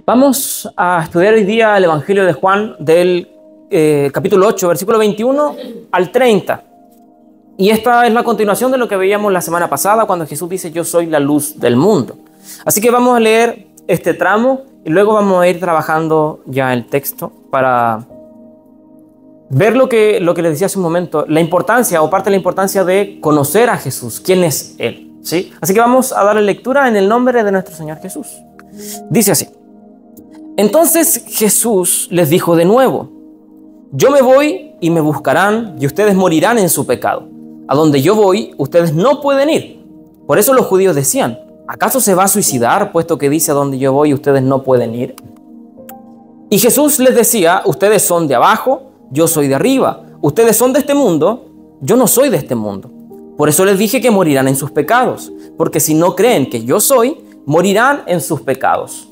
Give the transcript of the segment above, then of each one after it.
Vamos a estudiar hoy día el Evangelio de Juan del capítulo 8, versículo 21 al 30. Y esta es la continuación de lo que veíamos la semana pasada cuando Jesús dice: yo soy la luz del mundo. Así que vamos a leer este tramo y luego vamos a ir trabajando ya el texto para ver lo que les decía hace un momento, la importancia o parte de la importancia de conocer a Jesús, quién es Él, ¿sí? Así que vamos a darle lectura en el nombre de nuestro Señor Jesús. Dice así: entonces Jesús les dijo de nuevo: yo me voy y me buscarán y ustedes morirán en su pecado. A donde yo voy, ustedes no pueden ir. Por eso los judíos decían: ¿acaso se va a suicidar, puesto que dice a donde yo voy ustedes no pueden ir? Y Jesús les decía: ustedes son de abajo, yo soy de arriba. Ustedes son de este mundo, yo no soy de este mundo. Por eso les dije que morirán en sus pecados, porque si no creen que yo soy, morirán en sus pecados.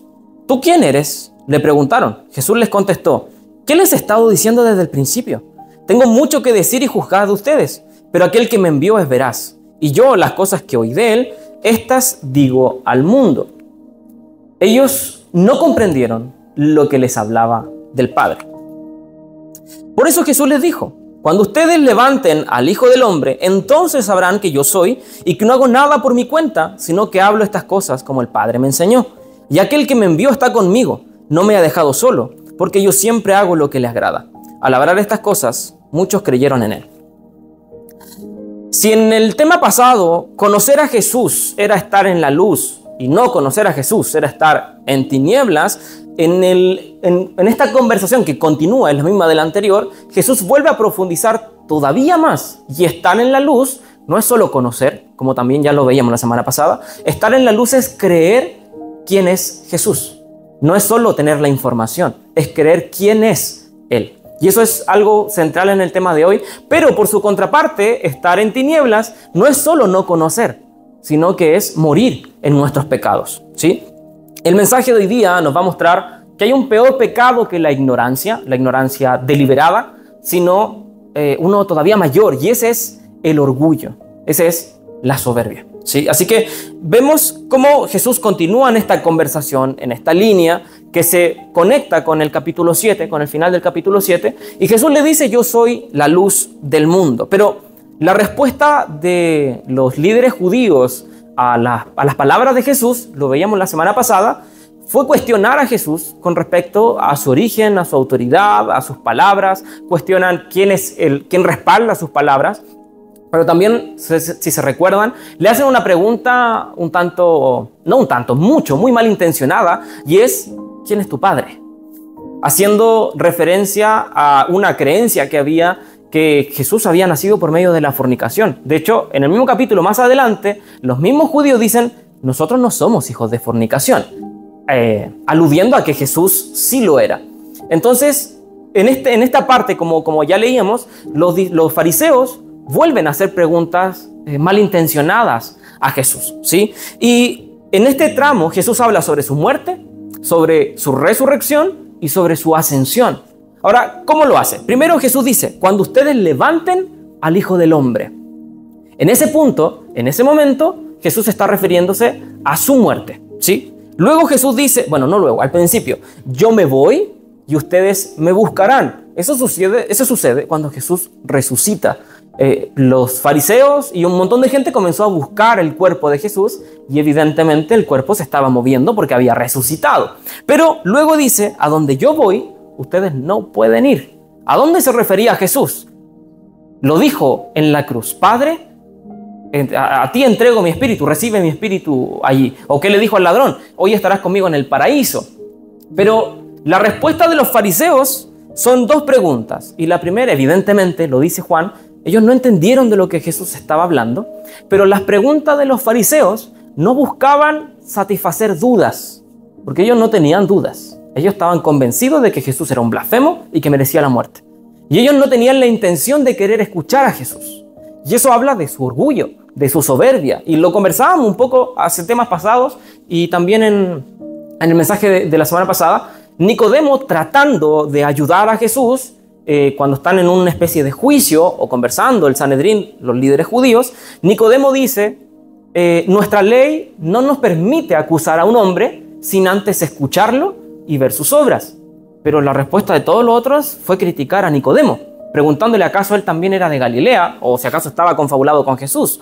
¿Tú quién eres?, le preguntaron. Jesús les contestó: ¿qué les he estado diciendo desde el principio? Tengo mucho que decir y juzgar de ustedes, pero aquel que me envió es veraz, y yo las cosas que oí de él, estas digo al mundo. Ellos no comprendieron lo que les hablaba del Padre. Por eso Jesús les dijo: cuando ustedes levanten al Hijo del Hombre, entonces sabrán que yo soy y que no hago nada por mi cuenta, sino que hablo estas cosas como el Padre me enseñó. Y aquel que me envió está conmigo, no me ha dejado solo, porque yo siempre hago lo que le agrada. Al hablar estas cosas, muchos creyeron en él. Si en el tema pasado conocer a Jesús era estar en la luz y no conocer a Jesús era estar en tinieblas, en esta conversación que continúa, es la misma de la anterior, Jesús vuelve a profundizar todavía más. Y estar en la luz no es solo conocer, como también ya lo veíamos la semana pasada. Estar en la luz es creer quién es Jesús. No es solo tener la información, es creer quién es Él. Y eso es algo central en el tema de hoy. Pero por su contraparte, estar en tinieblas no es solo no conocer, sino que es morir en nuestros pecados, ¿sí? El mensaje de hoy día nos va a mostrar que hay un peor pecado que la ignorancia deliberada, sino uno todavía mayor, y ese es el orgullo, ese es la soberbia, ¿sí? Así que vemos cómo Jesús continúa en esta conversación, en esta línea que se conecta con el capítulo 7, con el final del capítulo 7, y Jesús le dice: yo soy la luz del mundo. Pero la respuesta de los líderes judíos a las palabras de Jesús, lo veíamos la semana pasada, fue cuestionar a Jesús con respecto a su origen, a su autoridad, a sus palabras. Cuestionan quién respalda sus palabras. Pero también, si se recuerdan, le hacen una pregunta muy malintencionada, y es: ¿quién es tu padre? Haciendo referencia a una creencia que había, que Jesús había nacido por medio de la fornicación. De hecho, en el mismo capítulo más adelante, los mismos judíos dicen: nosotros no somos hijos de fornicación, aludiendo a que Jesús sí lo era. Entonces, en esta parte, como ya leíamos, los fariseos vuelven a hacer preguntas malintencionadas a Jesús, ¿sí? Y en este tramo Jesús habla sobre su muerte, sobre su resurrección y sobre su ascensión. Ahora, ¿cómo lo hace? Primero Jesús dice: cuando ustedes levanten al Hijo del Hombre. En ese punto, en ese momento, Jesús está refiriéndose a su muerte, ¿sí? Luego Jesús dice, al principio: yo me voy y ustedes me buscarán. Eso sucede cuando Jesús resucita. Los fariseos y un montón de gente comenzó a buscar el cuerpo de Jesús, y evidentemente el cuerpo se estaba moviendo porque había resucitado. Pero luego dice: a donde yo voy, ustedes no pueden ir. ¿A dónde se refería Jesús? Lo dijo en la cruz: Padre, a ti entrego mi espíritu, recibe mi espíritu allí. ¿O qué le dijo al ladrón? Hoy estarás conmigo en el paraíso. Pero la respuesta de los fariseos son dos preguntas. Y la primera, evidentemente, lo dice Juan: ellos no entendieron de lo que Jesús estaba hablando. Pero las preguntas de los fariseos no buscaban satisfacer dudas, porque ellos no tenían dudas. Ellos estaban convencidos de que Jesús era un blasfemo y que merecía la muerte. Y ellos no tenían la intención de querer escuchar a Jesús. Y eso habla de su orgullo, de su soberbia. Y lo conversábamos un poco hace temas pasados, y también en el mensaje de la semana pasada. Nicodemo, tratando de ayudar a Jesús, cuando están en una especie de juicio o conversando el Sanedrín, los líderes judíos, Nicodemo dice: nuestra ley no nos permite acusar a un hombre sin antes escucharlo y ver sus obras. Pero la respuesta de todos los otros fue criticar a Nicodemo, preguntándole acaso él también era de Galilea o si acaso estaba confabulado con Jesús.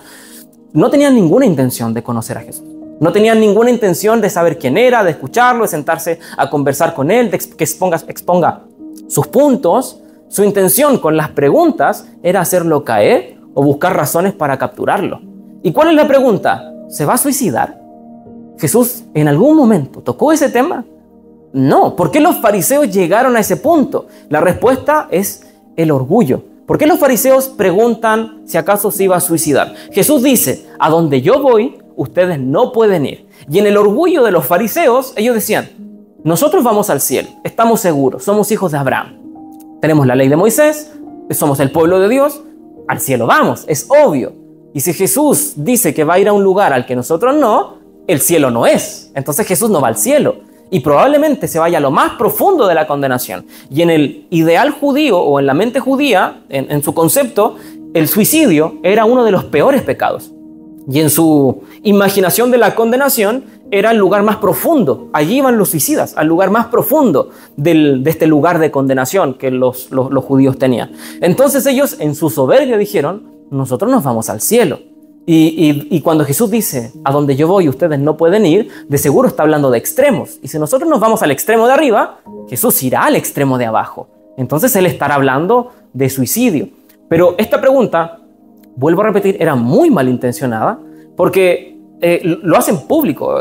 No tenían ninguna intención de conocer a Jesús. No tenían ninguna intención de saber quién era, de escucharlo, de sentarse a conversar con él, de que exponga sus puntos. Su intención con las preguntas era hacerlo caer o buscar razones para capturarlo. ¿Y cuál es la pregunta? ¿Se va a suicidar? ¿Jesús en algún momento tocó ese tema? No. ¿Por qué los fariseos llegaron a ese punto? La respuesta es el orgullo. ¿Por qué los fariseos preguntan si acaso se iba a suicidar? Jesús dice, a donde yo voy, ustedes no pueden ir. Y en el orgullo de los fariseos, ellos decían, nosotros vamos al cielo, estamos seguros, somos hijos de Abraham. Tenemos la ley de Moisés, somos el pueblo de Dios, al cielo vamos, es obvio. Y si Jesús dice que va a ir a un lugar al que nosotros no, el cielo no es. Entonces Jesús no va al cielo. Y probablemente se vaya a lo más profundo de la condenación. Y en el ideal judío o en la mente judía, en su concepto, el suicidio era uno de los peores pecados. Y en su imaginación de la condenación era el lugar más profundo. Allí iban los suicidas, al lugar más profundo de este lugar de condenación que los judíos tenían. Entonces ellos en su soberbia dijeron, nosotros nos vamos al cielo. Y cuando Jesús dice, a donde yo voy ustedes no pueden ir, de seguro está hablando de extremos. Y si nosotros nos vamos al extremo de arriba, Jesús irá al extremo de abajo. Entonces Él estará hablando de suicidio. Pero esta pregunta, vuelvo a repetir, era muy malintencionada porque lo hacen público.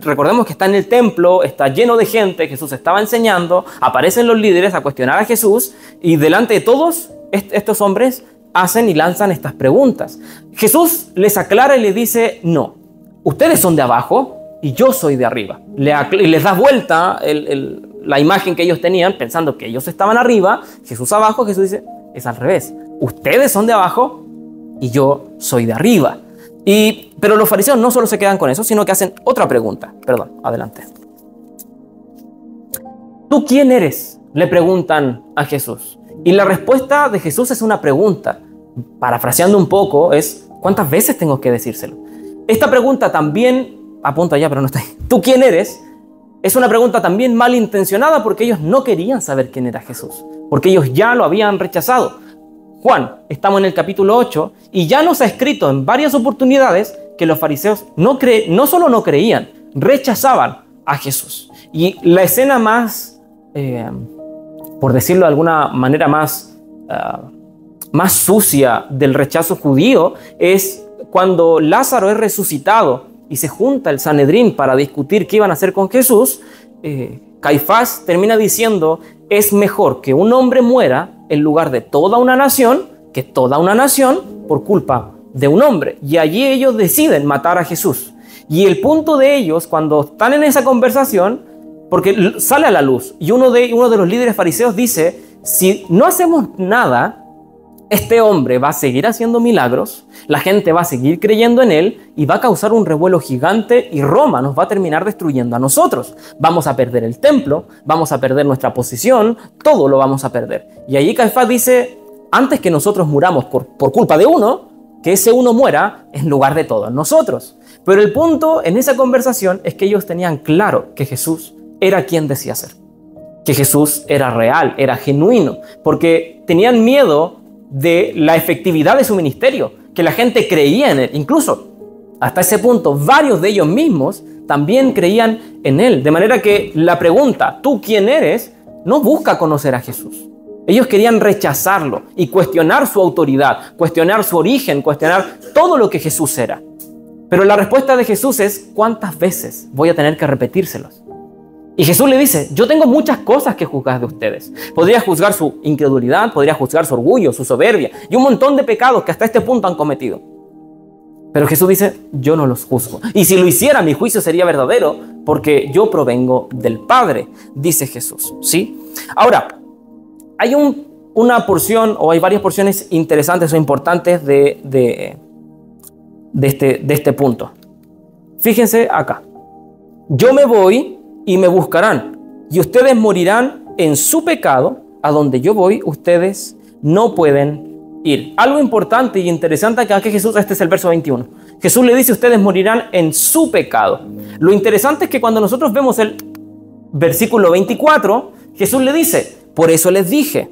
Recordemos que está en el templo, está lleno de gente, Jesús estaba enseñando, aparecen los líderes a cuestionar a Jesús y delante de todos estos hombres hacen y lanzan estas preguntas. Jesús les aclara y les dice, no, ustedes son de abajo y yo soy de arriba. Y les da vuelta la imagen que ellos tenían pensando que ellos estaban arriba, Jesús abajo. Jesús dice, es al revés, ustedes son de abajo y yo soy de arriba. Pero los fariseos no solo se quedan con eso, sino que hacen otra pregunta. Perdón, adelante. ¿Tú quién eres?, le preguntan a Jesús. Y la respuesta de Jesús es una pregunta. Parafraseando un poco, es ¿cuántas veces tengo que decírselo? Esta pregunta también, apunta allá pero no está ahí, ¿tú quién eres?, es una pregunta también malintencionada porque ellos no querían saber quién era Jesús, porque ellos ya lo habían rechazado. Juan, estamos en el capítulo 8 y ya nos ha escrito en varias oportunidades que los fariseos no solo no creían, rechazaban a Jesús. Y la escena más por decirlo de alguna manera más sucia del rechazo judío, es cuando Lázaro es resucitado y se junta el Sanedrín para discutir qué iban a hacer con Jesús. Caifás termina diciendo, es mejor que un hombre muera en lugar de toda una nación, que toda una nación por culpa de un hombre. Y allí ellos deciden matar a Jesús. Y el punto de ellos, cuando están en esa conversación, porque sale a la luz y uno de los líderes fariseos dice, si no hacemos nada, este hombre va a seguir haciendo milagros, la gente va a seguir creyendo en él y va a causar un revuelo gigante y Roma nos va a terminar destruyendo a nosotros. Vamos a perder el templo, vamos a perder nuestra posición, todo lo vamos a perder. Y allí Caifás dice, antes que nosotros muramos por culpa de uno, que ese uno muera en lugar de todos nosotros. Pero el punto en esa conversación es que ellos tenían claro que Jesús era quien decía ser, que Jesús era real, era genuino, porque tenían miedo de la efectividad de su ministerio, que la gente creía en él. Incluso hasta ese punto varios de ellos mismos también creían en él, de manera que la pregunta, ¿tú quién eres?, no busca conocer a Jesús. Ellos querían rechazarlo y cuestionar su autoridad, cuestionar su origen, cuestionar todo lo que Jesús era. Pero la respuesta de Jesús es, ¿cuántas veces voy a tener que repetírselos? Y Jesús le dice, yo tengo muchas cosas que juzgar de ustedes. Podría juzgar su incredulidad, podría juzgar su orgullo, su soberbia y un montón de pecados que hasta este punto han cometido. Pero Jesús dice, yo no los juzgo. Y si lo hiciera, mi juicio sería verdadero porque yo provengo del Padre, dice Jesús. ¿Sí? Ahora, hay una porción o hay varias porciones interesantes o importantes de este punto. Fíjense acá. Yo me voy y me buscarán, y ustedes morirán en su pecado. A donde yo voy, ustedes no pueden ir. Algo importante y interesante acá que Jesús, este es el verso 21. Jesús le dice, ustedes morirán en su pecado. Lo interesante es que cuando nosotros vemos versículo 24, Jesús le dice, por eso les dije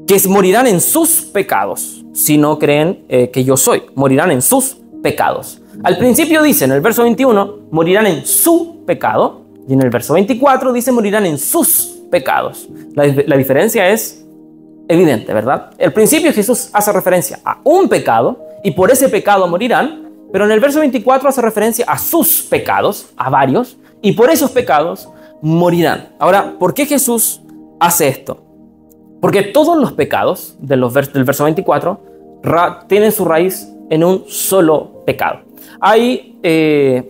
que morirán en sus pecados, si no creen que yo soy, morirán en sus pecados. Al principio dice, en el verso 21, morirán en su pecado, y en el verso 24 dice, morirán en sus pecados. La diferencia es evidente, ¿verdad? Al principio Jesús hace referencia a un pecado, y por ese pecado morirán, pero en el verso 24 hace referencia a sus pecados, a varios, y por esos pecados morirán. Ahora, ¿por qué Jesús hace esto? Porque todos los pecados del verso 24 tienen su raíz en un solo pecado. Hay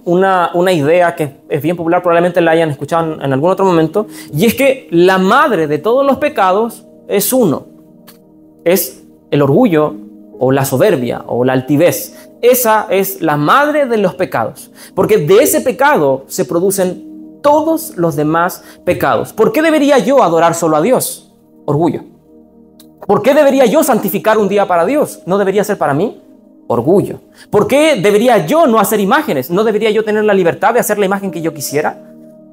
una idea que es bien popular, probablemente la hayan escuchado en algún otro momento, y es que la madre de todos los pecados es uno. Es el orgullo o la soberbia o la altivez. Esa es la madre de los pecados, porque de ese pecado se producen todos los demás pecados. ¿Por qué debería yo adorar solo a Dios? Orgullo. ¿Por qué debería yo santificar un día para Dios? ¿No debería ser para mí? Orgullo. ¿Por qué debería yo no hacer imágenes? ¿No debería yo tener la libertad de hacer la imagen que yo quisiera?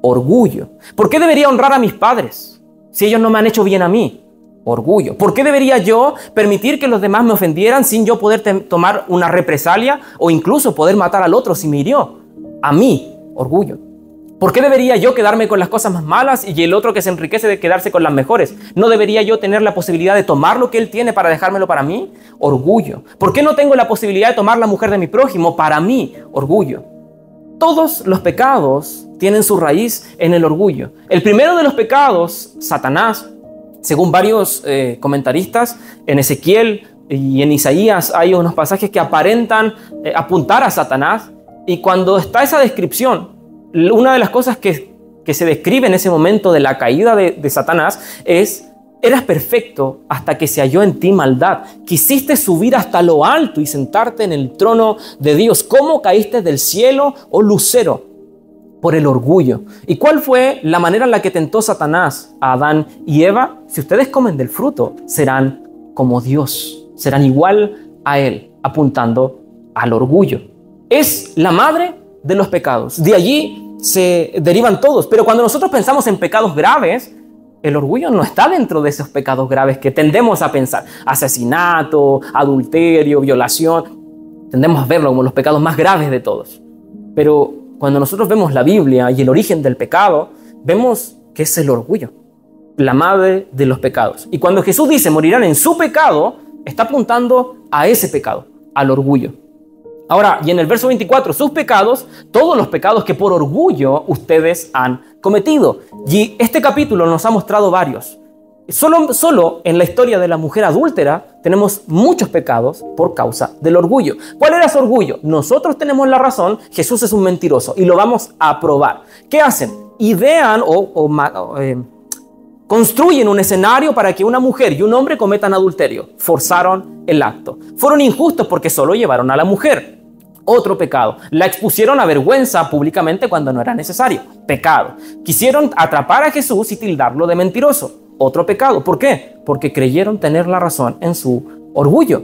Orgullo. ¿Por qué debería honrar a mis padres si ellos no me han hecho bien a mí? Orgullo. ¿Por qué debería yo permitir que los demás me ofendieran sin yo poder tomar una represalia o incluso poder matar al otro si me hirió? A mí, orgullo. ¿Por qué debería yo quedarme con las cosas más malas y el otro que se enriquece de quedarse con las mejores? ¿No debería yo tener la posibilidad de tomar lo que él tiene para dejármelo para mí? Orgullo. ¿Por qué no tengo la posibilidad de tomar la mujer de mi prójimo para mí? Orgullo. Todos los pecados tienen su raíz en el orgullo. El primero de los pecados, Satanás, según varios comentaristas, en Ezequiel y en Isaías hay unos pasajes que aparentan apuntar a Satanás, y cuando está esa descripción, una de las cosas que se describe en ese momento de la caída de Satanás es: eras perfecto hasta que se halló en ti maldad. Quisiste subir hasta lo alto y sentarte en el trono de Dios. ¿Cómo caíste del cielo, oh lucero? Por el orgullo. ¿Y cuál fue la manera en la que tentó Satanás a Adán y Eva? Si ustedes comen del fruto, serán como Dios. Serán igual a Él, apuntando al orgullo. Es la madre de los pecados. De allí se derivan todos. Pero cuando nosotros pensamos en pecados graves, el orgullo no está dentro de esos pecados graves que tendemos a pensar. Asesinato, adulterio, violación. Tendemos a verlo como los pecados más graves de todos. Pero cuando nosotros vemos la Biblia y el origen del pecado, vemos que es el orgullo, la madre de los pecados. Y cuando Jesús dice morirán en su pecado, está apuntando a ese pecado, al orgullo. Ahora, y en el verso 24, sus pecados, todos los pecados que por orgullo ustedes han cometido. Y este capítulo nos ha mostrado varios. Solo en la historia de la mujer adúltera tenemos muchos pecados por causa del orgullo. ¿Cuál era su orgullo? Nosotros tenemos la razón, Jesús es un mentiroso y lo vamos a probar. ¿Qué hacen? Idean construyen un escenario para que una mujer y un hombre cometan adulterio. Forzaron el acto. Fueron injustos porque solo llevaron a la mujer. Otro pecado. La expusieron a vergüenza públicamente cuando no era necesario. Pecado. Quisieron atrapar a Jesús y tildarlo de mentiroso. Otro pecado. ¿Por qué? Porque creyeron tener la razón en su orgullo.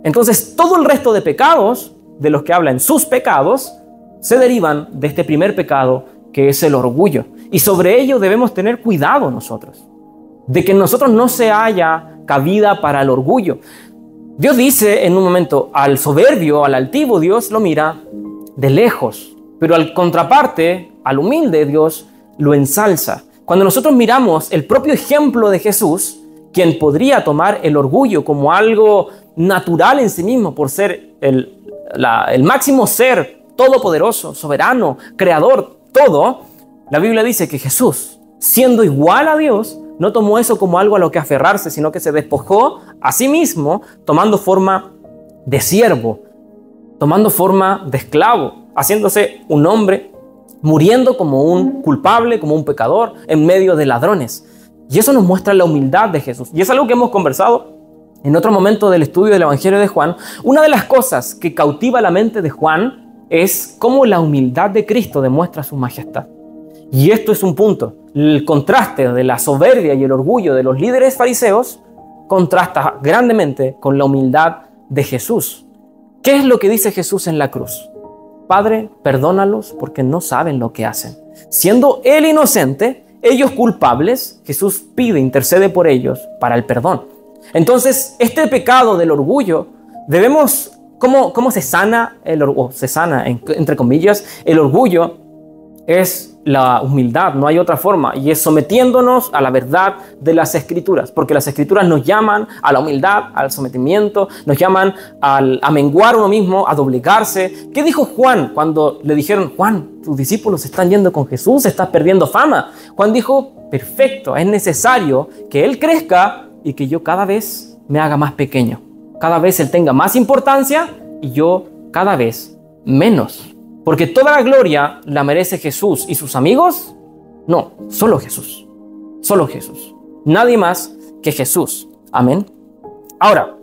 Entonces, todo el resto de pecados, de los que hablan sus pecados, se derivan de este primer pecado, que es el orgullo. Y sobre ello debemos tener cuidado nosotros, de que en nosotros no se haya cabida para el orgullo. Dios dice en un momento, al soberbio, al altivo, Dios lo mira de lejos, pero al contraparte, al humilde, Dios lo ensalza. Cuando nosotros miramos el propio ejemplo de Jesús, quien podría tomar el orgullo como algo natural en sí mismo por ser el máximo ser todopoderoso, soberano, creador, todo, la Biblia dice que Jesús, siendo igual a Dios, no tomó eso como algo a lo que aferrarse, sino que se despojó a sí mismo, tomando forma de siervo, tomando forma de esclavo, haciéndose un hombre, muriendo como un culpable, como un pecador, en medio de ladrones. Y eso nos muestra la humildad de Jesús. Y es algo que hemos conversado en otro momento del estudio del Evangelio de Juan. Una de las cosas que cautiva la mente de Juan es cómo la humildad de Cristo demuestra su majestad. Y esto es un punto. El contraste de la soberbia y el orgullo de los líderes fariseos contrasta grandemente con la humildad de Jesús. ¿Qué es lo que dice Jesús en la cruz? Padre, perdónalos porque no saben lo que hacen. Siendo él inocente, ellos culpables, Jesús intercede por ellos para el perdón. Entonces, este pecado del orgullo, debemos, ¿cómo se sana el orgullo? Se sana, entre comillas, el orgullo es la humildad, no hay otra forma, y es sometiéndonos a la verdad de las Escrituras, porque las Escrituras nos llaman a la humildad, al sometimiento, nos llaman a menguar uno mismo, a doblegarse. ¿Qué dijo Juan cuando le dijeron: Juan, tus discípulos están yendo con Jesús, estás perdiendo fama? Juan dijo: perfecto, es necesario que Él crezca y que yo cada vez me haga más pequeño, cada vez Él tenga más importancia y yo cada vez menos. Porque toda la gloria la merece Jesús y sus amigos. No, solo Jesús. Solo Jesús. Nadie más que Jesús. Amén. Ahora,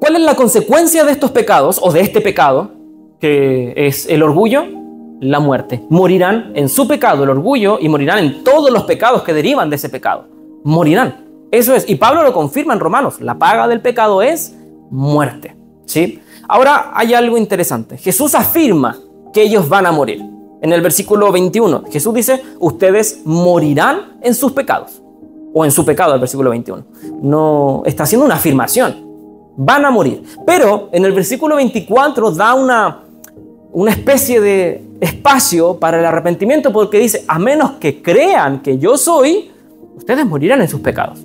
¿cuál es la consecuencia de estos pecados o de este pecado que es el orgullo? La muerte. Morirán en su pecado, el orgullo, y morirán en todos los pecados que derivan de ese pecado. Morirán. Eso es. Y Pablo lo confirma en Romanos. La paga del pecado es muerte. ¿Sí? Ahora hay algo interesante. Jesús afirma que ellos van a morir. En el versículo 21, Jesús dice: ustedes morirán en sus pecados. O en su pecado, el versículo 21. No está haciendo una afirmación. Van a morir. Pero en el versículo 24 da una especie de espacio para el arrepentimiento, porque dice: a menos que crean que yo soy, ustedes morirán en sus pecados.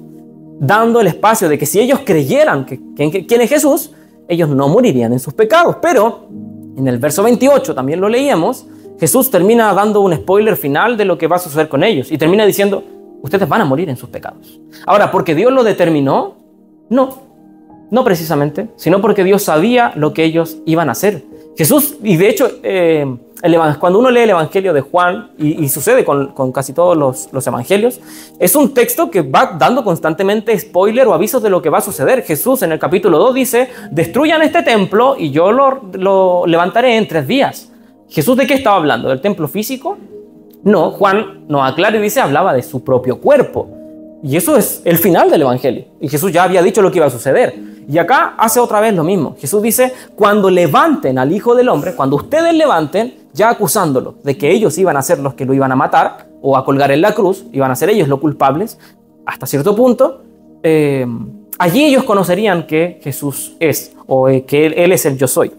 Dando el espacio de que si ellos creyeran quién es Jesús, ellos no morirían en sus pecados. Pero en el verso 28, también lo leíamos, Jesús termina dando un spoiler final de lo que va a suceder con ellos y termina diciendo: ustedes van a morir en sus pecados. Ahora, ¿porque Dios lo determinó? No precisamente, sino porque Dios sabía lo que ellos iban a hacer. Jesús, y de hecho, cuando uno lee el Evangelio de Juan, y sucede con casi todos los evangelios, es un texto que va dando constantemente spoiler o avisos de lo que va a suceder. Jesús en el capítulo 2 dice: destruyan este templo y yo lo levantaré en 3 días. ¿Jesús de qué estaba hablando? ¿Del templo físico? No, Juan nos aclara y dice, hablaba de su propio cuerpo. Y eso es el final del Evangelio. Y Jesús ya había dicho lo que iba a suceder. Y acá hace otra vez lo mismo. Jesús dice, cuando levanten al Hijo del Hombre, cuando ustedes levanten, ya acusándolo de que ellos iban a ser los que lo iban a matar o a colgar en la cruz, iban a ser ellos los culpables, hasta cierto punto, allí ellos conocerían que Jesús es, o que Él es el yo soy.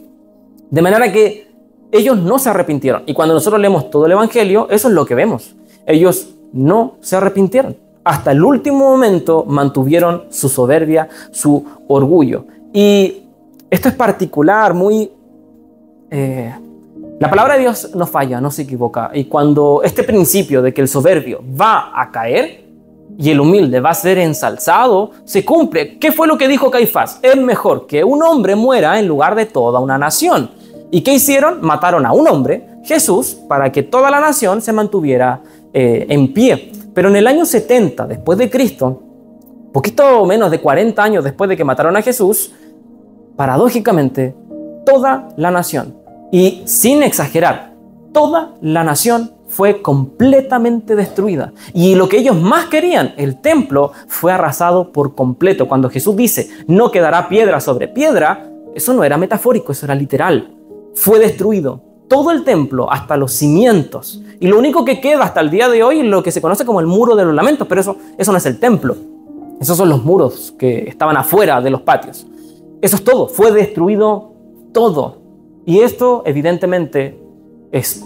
De manera que ellos no se arrepintieron. Y cuando nosotros leemos todo el Evangelio, eso es lo que vemos. Ellos no se arrepintieron. Hasta el último momento mantuvieron su soberbia, su orgullo. Y esto es particular, la palabra de Dios no falla, no se equivoca. Y cuando este principio de que el soberbio va a caer y el humilde va a ser ensalzado, se cumple. ¿Qué fue lo que dijo Caifás? Es mejor que un hombre muera en lugar de toda una nación. ¿Y qué hicieron? Mataron a un hombre, Jesús, para que toda la nación se mantuviera en pie. Pero en el año 70 después de Cristo, poquito menos de 40 años después de que mataron a Jesús, paradójicamente, toda la nación, y sin exagerar, toda la nación fue completamente destruida. Y lo que ellos más querían, el templo, fue arrasado por completo. Cuando Jesús dice, no quedará piedra sobre piedra, eso no era metafórico, eso era literal. Fue destruido todo el templo hasta los cimientos. Y lo único que queda hasta el día de hoy es lo que se conoce como el muro de los lamentos, pero eso no es el templo. Esos son los muros que estaban afuera de los patios. Eso es todo, fue destruido todo. Y esto evidentemente es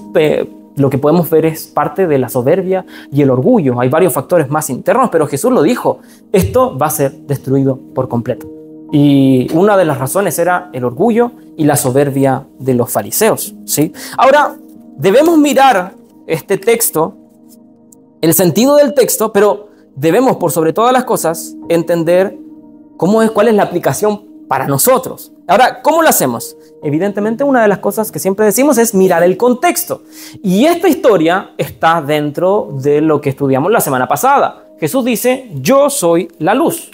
lo que podemos ver es parte de la soberbia y el orgullo. Hay varios factores más internos, pero Jesús lo dijo, esto va a ser destruido por completo. Y una de las razones era el orgullo y la soberbia de los fariseos, ¿sí? Ahora, debemos mirar este texto, el sentido del texto, pero debemos, por sobre todas las cosas, entender cuál es la aplicación para nosotros. Ahora, ¿cómo lo hacemos? Evidentemente, una de las cosas que siempre decimos es mirar el contexto. Y esta historia está dentro de lo que estudiamos la semana pasada. Jesús dice, yo soy la luz.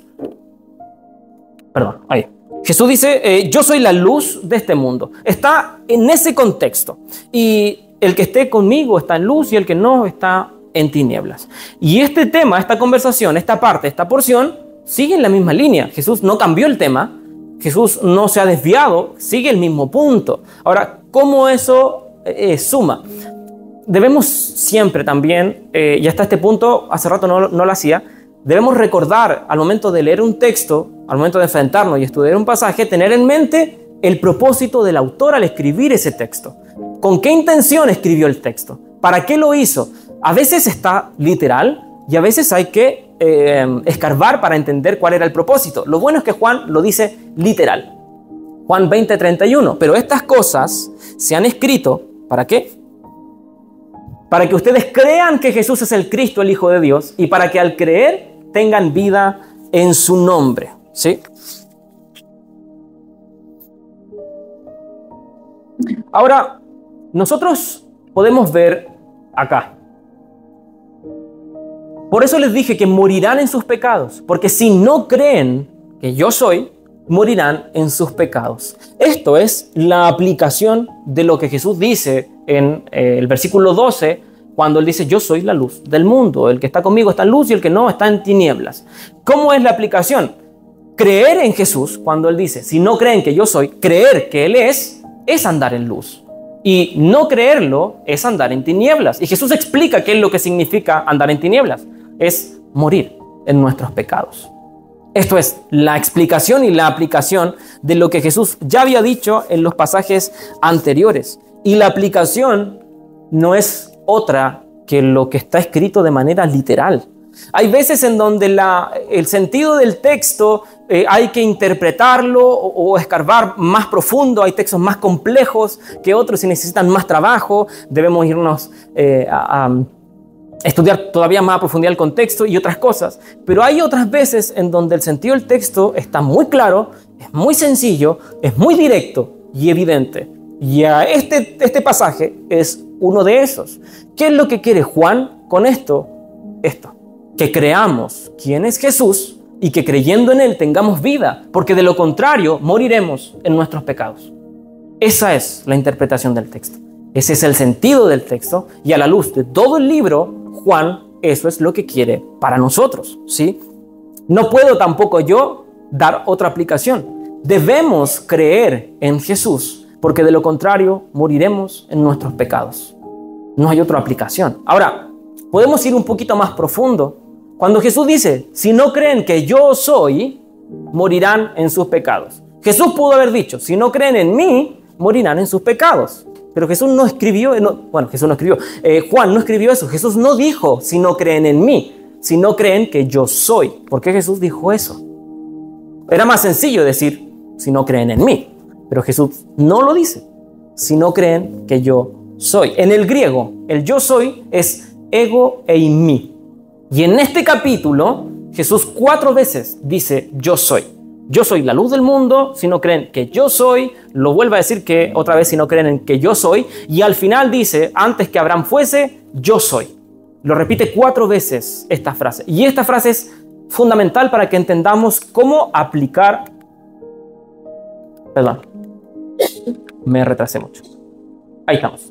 Jesús dice, yo soy la luz de este mundo. Está en ese contexto. Y el que esté conmigo está en luz y el que no está en tinieblas. Y este tema, esta conversación, esta parte, esta porción, sigue en la misma línea. Jesús no cambió el tema. Jesús no se ha desviado. Sigue el mismo punto. Ahora, ¿cómo eso suma? debemos siempre también, y hasta este punto, hace rato no lo hacía, debemos recordar al momento de leer un texto, al momento de enfrentarnos y estudiar un pasaje, tener en mente el propósito del autor al escribir ese texto. ¿Con qué intención escribió el texto? ¿Para qué lo hizo? A veces está literal y a veces hay que escarbar para entender cuál era el propósito. Lo bueno es que Juan lo dice literal. Juan 20:31. Pero estas cosas se han escrito, ¿para qué? Para que ustedes crean que Jesús es el Cristo, el Hijo de Dios, y para que al creer tengan vida en su nombre. ¿Sí? Ahora, nosotros podemos ver acá. Por eso les dije que morirán en sus pecados, porque si no creen que yo soy, morirán en sus pecados. Esto es la aplicación de lo que Jesús dice en el versículo 12, cuando Él dice, yo soy la luz del mundo. El que está conmigo está en luz y el que no está en tinieblas. ¿Cómo es la aplicación? Creer en Jesús, cuando Él dice, si no creen que yo soy, creer que Él es andar en luz. Y no creerlo es andar en tinieblas. Y Jesús explica qué es lo que significa andar en tinieblas. Es morir en nuestros pecados. Esto es la explicación y la aplicación de lo que Jesús ya había dicho en los pasajes anteriores. Y la aplicación no es otra que lo que está escrito de manera literal. Hay veces en donde el sentido del texto hay que interpretarlo o escarbar más profundo. Hay textos más complejos que otros y necesitan más trabajo. Debemos irnos a estudiar todavía más a profundidad el contexto y otras cosas. Pero hay otras veces en donde el sentido del texto está muy claro, es muy sencillo, es muy directo y evidente. Y este pasaje es uno de esos. ¿Qué es lo que quiere Juan con esto? Que creamos quién es Jesús y que creyendo en Él tengamos vida, porque de lo contrario moriremos en nuestros pecados. Esa es la interpretación del texto. Ese es el sentido del texto y a la luz de todo el libro, Juan, eso es lo que quiere para nosotros, ¿sí? No puedo tampoco yo dar otra aplicación. Debemos creer en Jesús, porque de lo contrario moriremos en nuestros pecados. No hay otra aplicación. Ahora, podemos ir un poquito más profundo. Cuando Jesús dice, si no creen que yo soy, morirán en sus pecados. Jesús pudo haber dicho, si no creen en mí, morirán en sus pecados. Pero Jesús no escribió, Juan no escribió eso. Jesús no dijo, si no creen en mí, si no creen que yo soy. ¿Por qué Jesús dijo eso? Era más sencillo decir, si no creen en mí. Pero Jesús no lo dice, si no creen que yo soy. En el griego, el yo soy es ego eimi. Y en este capítulo, Jesús 4 veces dice, yo soy. Yo soy la luz del mundo, si no creen que yo soy, lo vuelve a decir que otra vez si no creen en que yo soy, y al final dice, antes que Abraham fuese, yo soy. Lo repite 4 veces esta frase. Y esta frase es fundamental para que entendamos cómo aplicar... Perdón, me retrasé mucho. Ahí estamos.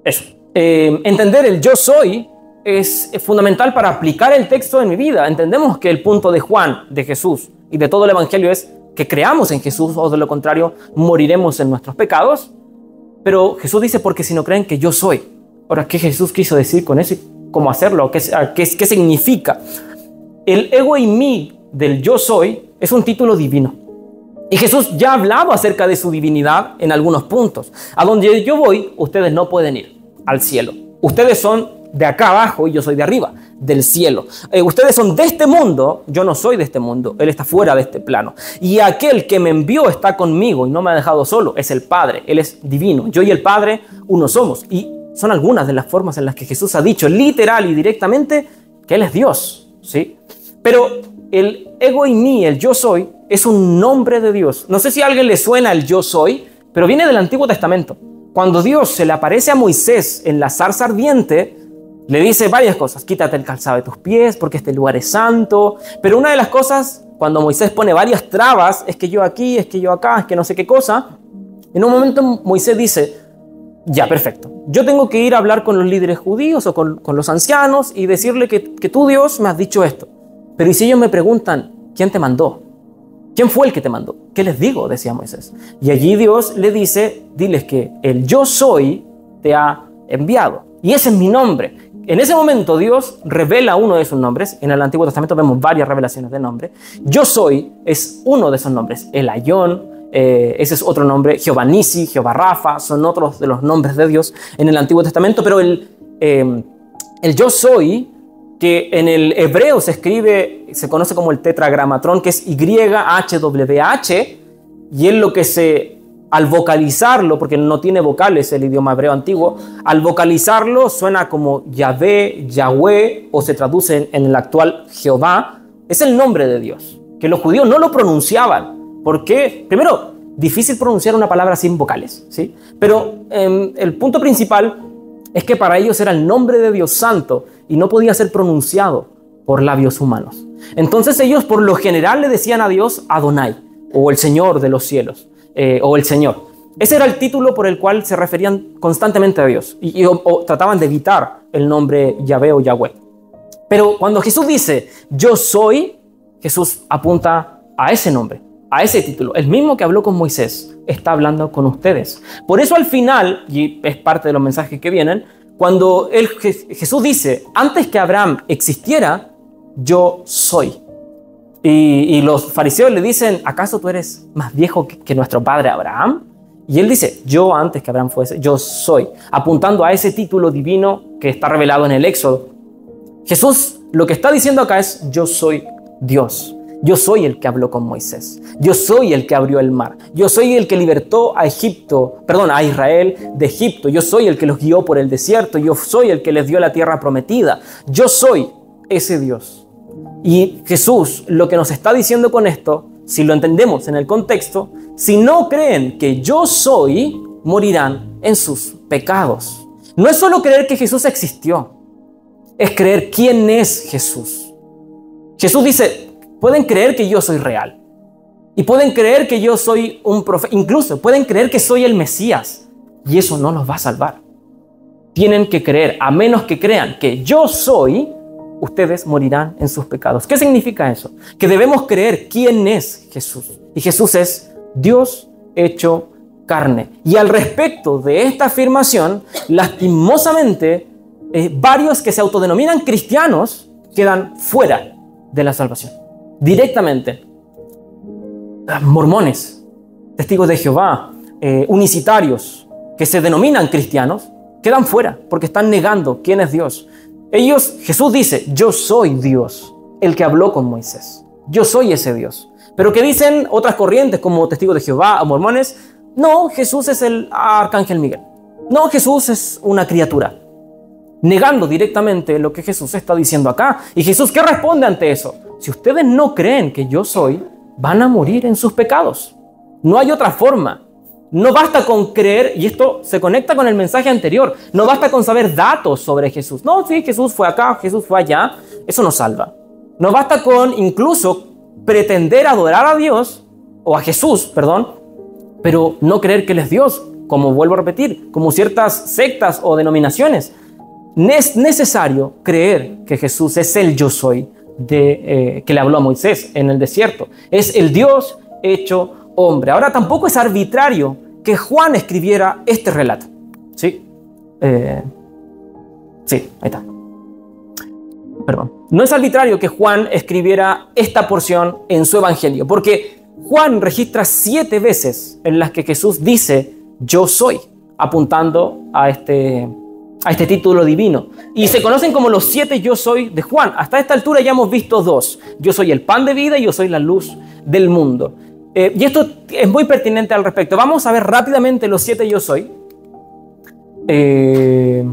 Eso. Entender el yo soy es fundamental para aplicar el texto en mi vida. Entendemos que el punto de Juan, de Jesús y de todo el Evangelio es que creamos en Jesús o de lo contrario moriremos en nuestros pecados. Pero Jesús dice, porque si no creen que yo soy. Ahora, ¿qué Jesús quiso decir con eso? ¿Cómo hacerlo? ¿Qué significa? El ego y mí del yo soy es un título divino. Y Jesús ya ha hablado acerca de su divinidad en algunos puntos. A donde yo voy, ustedes no pueden ir, al cielo. Ustedes son de acá abajo y yo soy de arriba, del cielo. Ustedes son de este mundo, yo no soy de este mundo, Él está fuera de este plano. Y aquel que me envió está conmigo y no me ha dejado solo, es el Padre, Él es divino. Yo y el Padre uno somos. Y son algunas de las formas en las que Jesús ha dicho literal y directamente que Él es Dios, ¿sí? Pero el ego y mí, el yo soy, es un nombre de Dios. No sé si a alguien le suena el yo soy, pero viene del Antiguo Testamento. Cuando Dios se le aparece a Moisés en la zarza ardiente, le dice varias cosas. Quítate el calzado de tus pies porque este lugar es santo. Pero una de las cosas, cuando Moisés pone varias trabas, es que yo aquí, es que yo acá, es que no sé qué cosa. En un momento Moisés dice, ya, perfecto. Yo tengo que ir a hablar con los líderes judíos o con los ancianos y decirle que tú, Dios, me has dicho esto. Pero ¿y si ellos me preguntan, ¿quién te mandó? ¿Quién fue el que te mandó? ¿Qué les digo? Decía Moisés. Y allí Dios le dice, diles que el yo soy te ha enviado. y ese es mi nombre. En ese momento Dios revela uno de sus nombres. En el Antiguo Testamento vemos varias revelaciones de nombre. Yo soy es uno de esos nombres. El Ayón, ese es otro nombre. Jehová Nisi, Jehová Rafa, son otros de los nombres de Dios en el Antiguo Testamento. Pero el yo soy, que en el hebreo se conoce como el tetragramatrón, que es YHWH, y es lo que al vocalizarlo, porque no tiene vocales el idioma hebreo antiguo, al vocalizarlo suena como Yahvé, Yahweh, o se traduce en el actual Jehová. Es el nombre de Dios, que los judíos no lo pronunciaban. ¿Por qué? Primero, difícil pronunciar una palabra sin vocales, ¿sí? Pero el punto principal es que para ellos era el nombre de Dios santo y no podía ser pronunciado por labios humanos. Entonces ellos por lo general le decían a Dios Adonai, o el Señor de los cielos, o el Señor. Ese era el título por el cual se referían constantemente a Dios o trataban de evitar el nombre Yahvé o Yahweh. Pero cuando Jesús dice yo soy, Jesús apunta a ese nombre, a ese título. El mismo que habló con Moisés está hablando con ustedes. Por eso al final, y es parte de los mensajes que vienen, cuando Jesús dice, antes que Abraham existiera, yo soy. Y los fariseos le dicen, ¿acaso tú eres más viejo que nuestro padre Abraham? Y él dice, yo antes que Abraham fuese, yo soy, apuntando a ese título divino que está revelado en el Éxodo. Jesús lo que está diciendo acá es, yo soy Dios. Yo soy el que habló con Moisés. Yo soy el que abrió el mar. Yo soy el que libertó a Israel de Egipto. Yo soy el que los guió por el desierto. Yo soy el que les dio la tierra prometida. Yo soy ese Dios. Y Jesús lo que nos está diciendo con esto, si lo entendemos en el contexto, si no creen que yo soy, morirán en sus pecados. No es solo creer que Jesús existió, es creer quién es Jesús. Jesús dice, pueden creer que yo soy real. Y pueden creer que yo soy un profeta. Incluso pueden creer que soy el Mesías. Y eso no los va a salvar. Tienen que creer. A menos que crean que yo soy, ustedes morirán en sus pecados. ¿Qué significa eso? Que debemos creer quién es Jesús. Y Jesús es Dios hecho carne. Y al respecto de esta afirmación, lastimosamente, varios que se autodenominan cristianos quedan fuera de la salvación. Directamente. Mormones, testigos de Jehová, unicitarios que se denominan cristianos, quedan fuera porque están negando quién es Dios. Jesús dice, yo soy Dios, el que habló con Moisés. Yo soy ese Dios. Pero que dicen otras corrientes como testigos de Jehová o mormones, no, Jesús es el arcángel Miguel. No, Jesús es una criatura. Negando directamente lo que Jesús está diciendo acá. ¿Y Jesús qué responde ante eso? Si ustedes no creen que yo soy, van a morir en sus pecados. No hay otra forma. No basta con creer, y esto se conecta con el mensaje anterior, no basta con saber datos sobre Jesús. No, sí, Jesús fue acá, Jesús fue allá. Eso no salva. No basta con incluso pretender adorar a Dios, o a Jesús, perdón, pero no creer que Él es Dios, como vuelvo a repetir, como ciertas sectas o denominaciones. Es necesario creer que Jesús es el yo soy que le habló a Moisés en el desierto. Es el Dios hecho hombre. Ahora tampoco es arbitrario que Juan escribiera este relato. ¿Sí? Sí, ahí está. Perdón. No es arbitrario que Juan escribiera esta porción en su evangelio, porque Juan registra 7 veces en las que Jesús dice yo soy, apuntando a este título divino. Y se conocen como los 7 yo soy de Juan. Hasta esta altura ya hemos visto 2. Yo soy el pan de vida y yo soy la luz del mundo. Y esto es muy pertinente al respecto. Vamos a ver rápidamente los 7 yo soy. Eso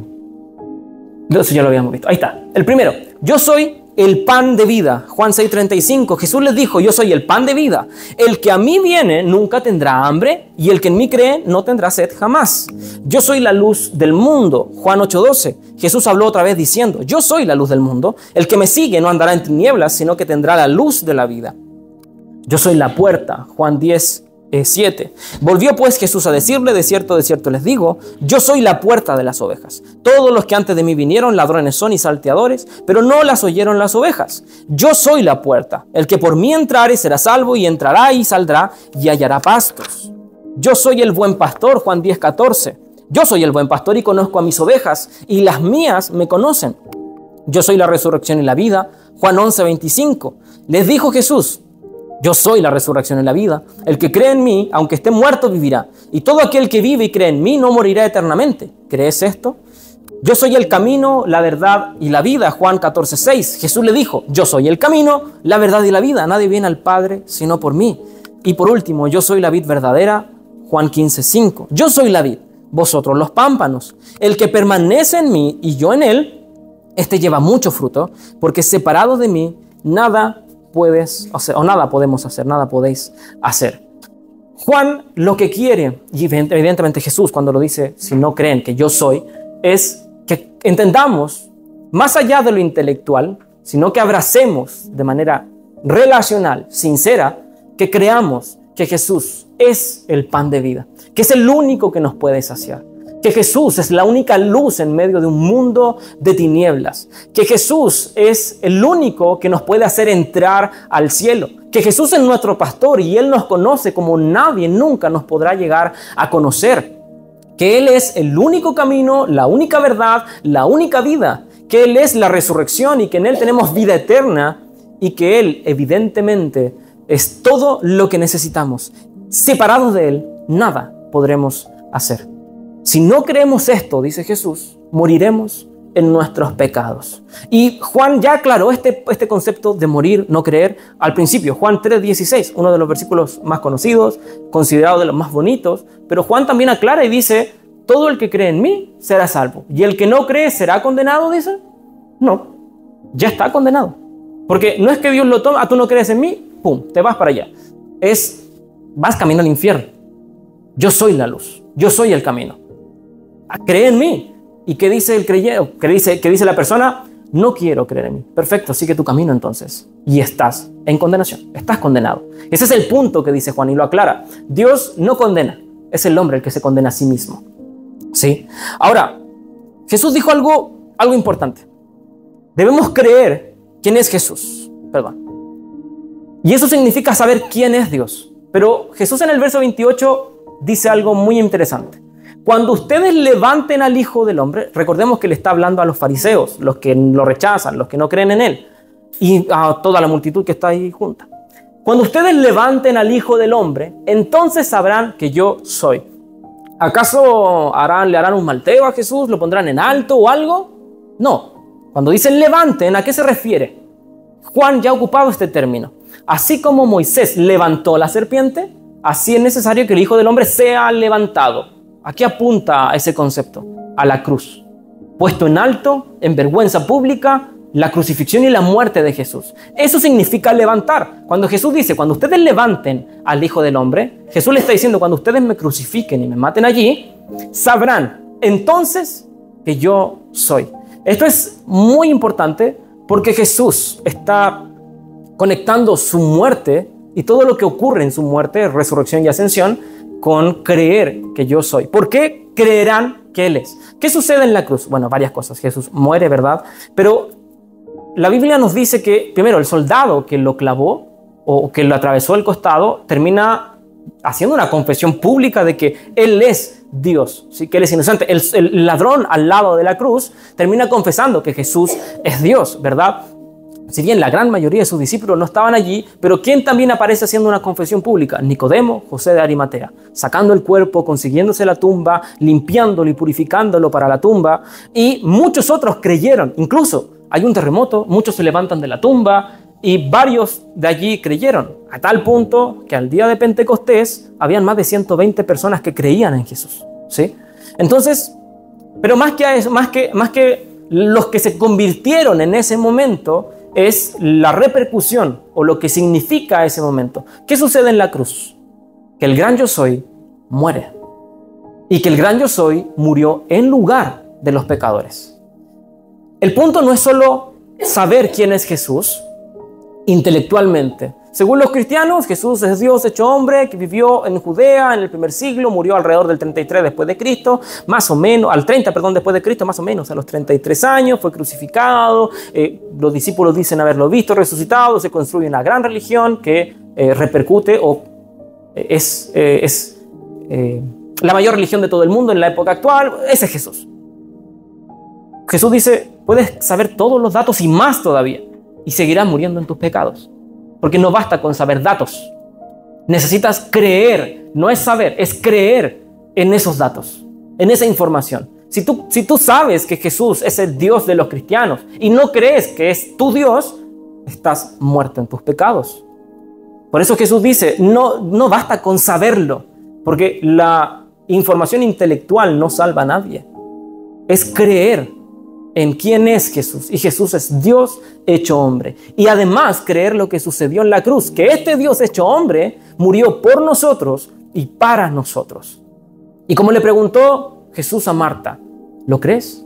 ya lo habíamos visto. Ahí está. El primero. Yo soy el pan de vida. Juan 6:35. Jesús les dijo, yo soy el pan de vida. El que a mí viene nunca tendrá hambre y el que en mí cree no tendrá sed jamás. Yo soy la luz del mundo. Juan 8:12. Jesús habló otra vez diciendo, yo soy la luz del mundo. El que me sigue no andará en tinieblas, sino que tendrá la luz de la vida. Yo soy la puerta. Juan 10:7. Volvió pues Jesús a decirle, de cierto les digo, yo soy la puerta de las ovejas. Todos los que antes de mí vinieron, ladrones son y salteadores, pero no las oyeron las ovejas. Yo soy la puerta. El que por mí entrare será salvo y entrará y saldrá y hallará pastos. Yo soy el buen pastor. Juan 10:14. Yo soy el buen pastor y conozco a mis ovejas, y las mías me conocen. Yo soy la resurrección y la vida. Juan 11:25. Les dijo Jesús: yo soy la resurrección y la vida. El que cree en mí, aunque esté muerto, vivirá. Y todo aquel que vive y cree en mí no morirá eternamente. ¿Crees esto? Yo soy el camino, la verdad y la vida. Juan 14:6. Jesús le dijo: yo soy el camino, la verdad y la vida. Nadie viene al Padre sino por mí. Y por último, yo soy la vid verdadera. Juan 15:5. Yo soy la vid, vosotros los pámpanos. El que permanece en mí y yo en él, este lleva mucho fruto, porque separado de mí nada puedes hacer, o nada podemos hacer, nada podéis hacer. Juan lo que quiere, y evidentemente Jesús cuando lo dice, si no creen que yo soy, es que entendamos más allá de lo intelectual, sino que abracemos de manera relacional, sincera, que creamos que Jesús es el pan de vida, que es el único que nos puede saciar, que Jesús es la única luz en medio de un mundo de tinieblas, que Jesús es el único que nos puede hacer entrar al cielo, que Jesús es nuestro pastor y Él nos conoce como nadie nunca nos podrá llegar a conocer, que Él es el único camino, la única verdad, la única vida, que Él es la resurrección y que en Él tenemos vida eterna y que Él evidentemente es todo lo que necesitamos. Separados de Él, nada podremos hacer. Si no creemos esto, dice Jesús, moriremos en nuestros pecados. Y Juan ya aclaró este concepto de morir, no creer, al principio. Juan 3:16, uno de los versículos más conocidos, considerado de los más bonitos. Pero Juan también aclara y dice: todo el que cree en mí será salvo. ¿Y el que no cree será condenado? Dice. No, ya está condenado. Porque no es que Dios lo toma, tú no crees en mí, pum, te vas para allá. Vas camino al infierno. Yo soy la luz, yo soy el camino. Cree en mí. ¿Y qué dice el creyente? ¿Qué dice la persona? No quiero creer en mí. Perfecto, sigue tu camino entonces. Y estás en condenación, estás condenado. Ese es el punto que dice Juan y lo aclara. Dios no condena, es el hombre el que se condena a sí mismo. ¿Sí? Ahora, Jesús dijo algo importante. Debemos creer quién es Jesús. Y eso significa saber quién es Dios. Pero Jesús en el verso 28 dice algo muy interesante. Cuando ustedes levanten al Hijo del Hombre, recordemos que le está hablando a los fariseos, los que lo rechazan, los que no creen en Él, y a toda la multitud que está ahí junta. Cuando ustedes levanten al Hijo del Hombre, entonces sabrán que yo soy. ¿Acaso le harán un malteo a Jesús? ¿Lo pondrán en alto o algo? No. Cuando dicen levanten, ¿a qué se refiere? Juan ya ha ocupado este término. Así como Moisés levantó la serpiente, así es necesario que el Hijo del Hombre sea levantado. ¿A qué apunta ese concepto? A la cruz. Puesto en alto, en vergüenza pública, la crucifixión y la muerte de Jesús. Eso significa levantar. Cuando Jesús dice, cuando ustedes levanten al Hijo del Hombre, Jesús le está diciendo, cuando ustedes me crucifiquen y me maten allí, sabrán entonces que yo soy. Esto es muy importante porque Jesús está conectando su muerte y todo lo que ocurre en su muerte, resurrección y ascensión, con creer que yo soy. ¿Por qué creerán que Él es? ¿Qué sucede en la cruz? Bueno, varias cosas. Jesús muere, ¿verdad? Pero la Biblia nos dice que, primero, el soldado que lo clavó o que lo atravesó el costado termina haciendo una confesión pública de que Él es Dios, ¿sí? Que Él es inocente. El ladrón al lado de la cruz termina confesando que Jesús es Dios, ¿verdad? Si bien la gran mayoría de sus discípulos no estaban allí, pero ¿quién también aparece haciendo una confesión pública? Nicodemo, José de Arimatea, sacando el cuerpo, consiguiéndose la tumba, limpiándolo y purificándolo para la tumba. Y muchos otros creyeron. Incluso hay un terremoto, muchos se levantan de la tumba y varios de allí creyeron. A tal punto que al día de Pentecostés habían más de 120 personas que creían en Jesús, ¿sí? Entonces, pero más que eso, más que los que se convirtieron en ese momento, es la repercusión o lo que significa ese momento. ¿Qué sucede en la cruz? Que el gran yo soy muere y que el gran yo soy murió en lugar de los pecadores. El punto no es solo saber quién es Jesús intelectualmente. Según los cristianos, Jesús es Dios hecho hombre que vivió en Judea en el primer siglo, murió alrededor del 33 después de Cristo, más o menos, al 30, después de Cristo, más o menos a los 33 años, fue crucificado, los discípulos dicen haberlo visto resucitado, se construye una gran religión que repercute o es la mayor religión de todo el mundo en la época actual. Ese es Jesús. Jesús dice, puedes saber todos los datos y más todavía, y seguirás muriendo en tus pecados. Porque no basta con saber datos. Necesitas creer, no es saber, es creer en esos datos, en esa información. Si tú sabes que Jesús es el Dios de los cristianos y no crees que es tu Dios, estás muerto en tus pecados. Por eso Jesús dice, no basta con saberlo, porque la información intelectual no salva a nadie. Es creer en quién es Jesús. Y Jesús es Dios hecho hombre. Y además creer lo que sucedió en la cruz, que este Dios hecho hombre murió por nosotros y para nosotros. Y como le preguntó Jesús a Marta, ¿lo crees?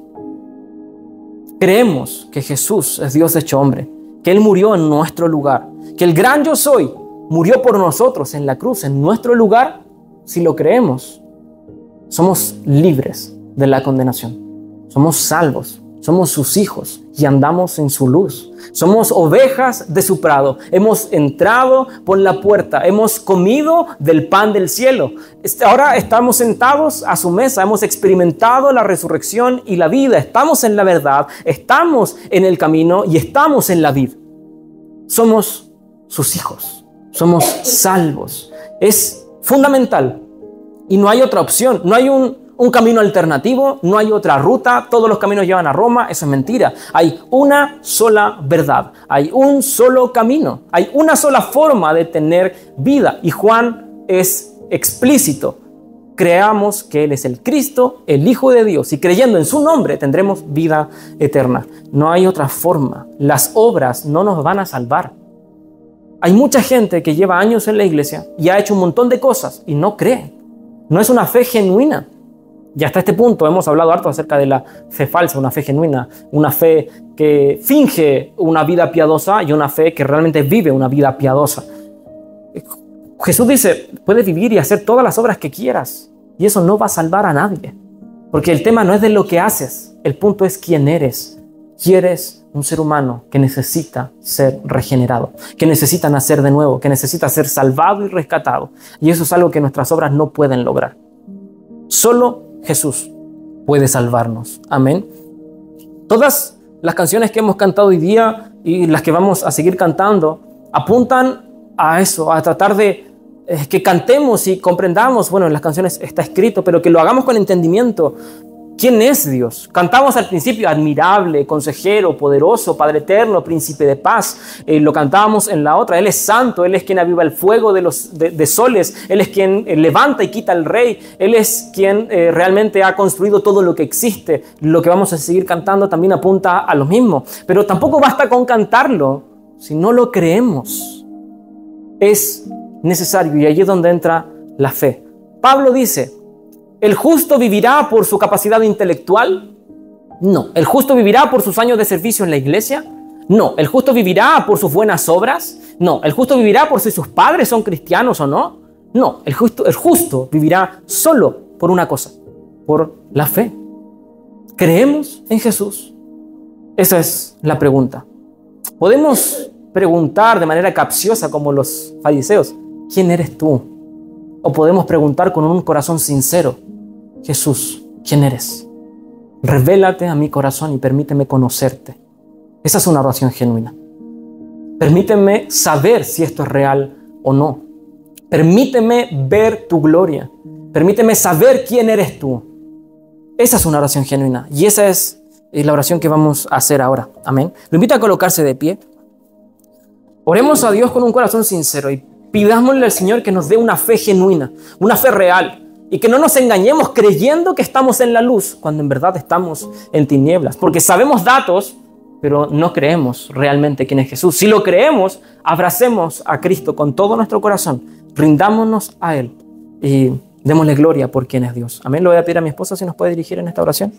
Creemos que Jesús es Dios hecho hombre, que Él murió en nuestro lugar, que el gran yo soy murió por nosotros en la cruz, en nuestro lugar. Si lo creemos, somos libres de la condenación. Somos salvos, somos sus hijos y andamos en su luz. Somos ovejas de su prado. Hemos entrado por la puerta, hemos comido del pan del cielo. Ahora estamos sentados a su mesa, hemos experimentado la resurrección y la vida. Estamos en la verdad, estamos en el camino y estamos en la vida. Somos sus hijos, somos salvos. Es fundamental y no hay otra opción, no hay un camino alternativo, no hay otra ruta, todos los caminos llevan a Roma. Eso es mentira. Hay una sola verdad, hay un solo camino, hay una sola forma de tener vida. Y Juan es explícito. Creamos que Él es el Cristo, el Hijo de Dios, y creyendo en su nombre tendremos vida eterna. No hay otra forma. Las obras no nos van a salvar. Hay mucha gente que lleva años en la iglesia y ha hecho un montón de cosas y no cree. No es una fe genuina. Y hasta este punto hemos hablado harto acerca de la fe falsa, una fe genuina, una fe que finge una vida piadosa y una fe que realmente vive una vida piadosa. Jesús dice, puedes vivir y hacer todas las obras que quieras y eso no va a salvar a nadie. Porque el tema no es de lo que haces, el punto es quién eres. Y eres un ser humano que necesita ser regenerado, que necesita nacer de nuevo, que necesita ser salvado y rescatado. Y eso es algo que nuestras obras no pueden lograr. Solo Jesús puede salvarnos. Amén. Todas las canciones que hemos cantado hoy día y las que vamos a seguir cantando apuntan a eso, a tratar de que cantemos y comprendamos. Bueno, en las canciones está escrito, pero que lo hagamos con entendimiento. ¿Quién es Dios? Cantamos al principio, admirable, consejero, poderoso, Padre eterno, príncipe de paz. Lo cantábamos en la otra. Él es santo, Él es quien aviva el fuego de soles. Él es quien levanta y quita al rey. Él es quien realmente ha construido todo lo que existe. Lo que vamos a seguir cantando también apunta a lo mismo. Pero tampoco basta con cantarlo si no lo creemos. Es necesario, y allí es donde entra la fe. Pablo dice, ¿el justo vivirá por su capacidad intelectual? No. ¿El justo vivirá por sus años de servicio en la iglesia? No. ¿El justo vivirá por sus buenas obras? No. ¿El justo vivirá por si sus padres son cristianos o no? No. El justo vivirá solo por una cosa, por la fe. ¿Creemos en Jesús? Esa es la pregunta. Podemos preguntar de manera capciosa como los fariseos, ¿quién eres tú? O podemos preguntar con un corazón sincero, Jesús, ¿quién eres? Revélate a mi corazón y permíteme conocerte. Esa es una oración genuina. Permíteme saber si esto es real o no. Permíteme ver tu gloria. Permíteme saber quién eres tú. Esa es una oración genuina y esa es la oración que vamos a hacer ahora. Amén. Lo invito a colocarse de pie. Oremos a Dios con un corazón sincero y pidámosle al Señor que nos dé una fe genuina, una fe real, y que no nos engañemos creyendo que estamos en la luz cuando en verdad estamos en tinieblas, porque sabemos datos, pero no creemos realmente quién es Jesús. Si lo creemos, abracemos a Cristo con todo nuestro corazón, rindámonos a Él y démosle gloria por quién es Dios. Amén. Le voy a pedir a mi esposa si nos puede dirigir en esta oración.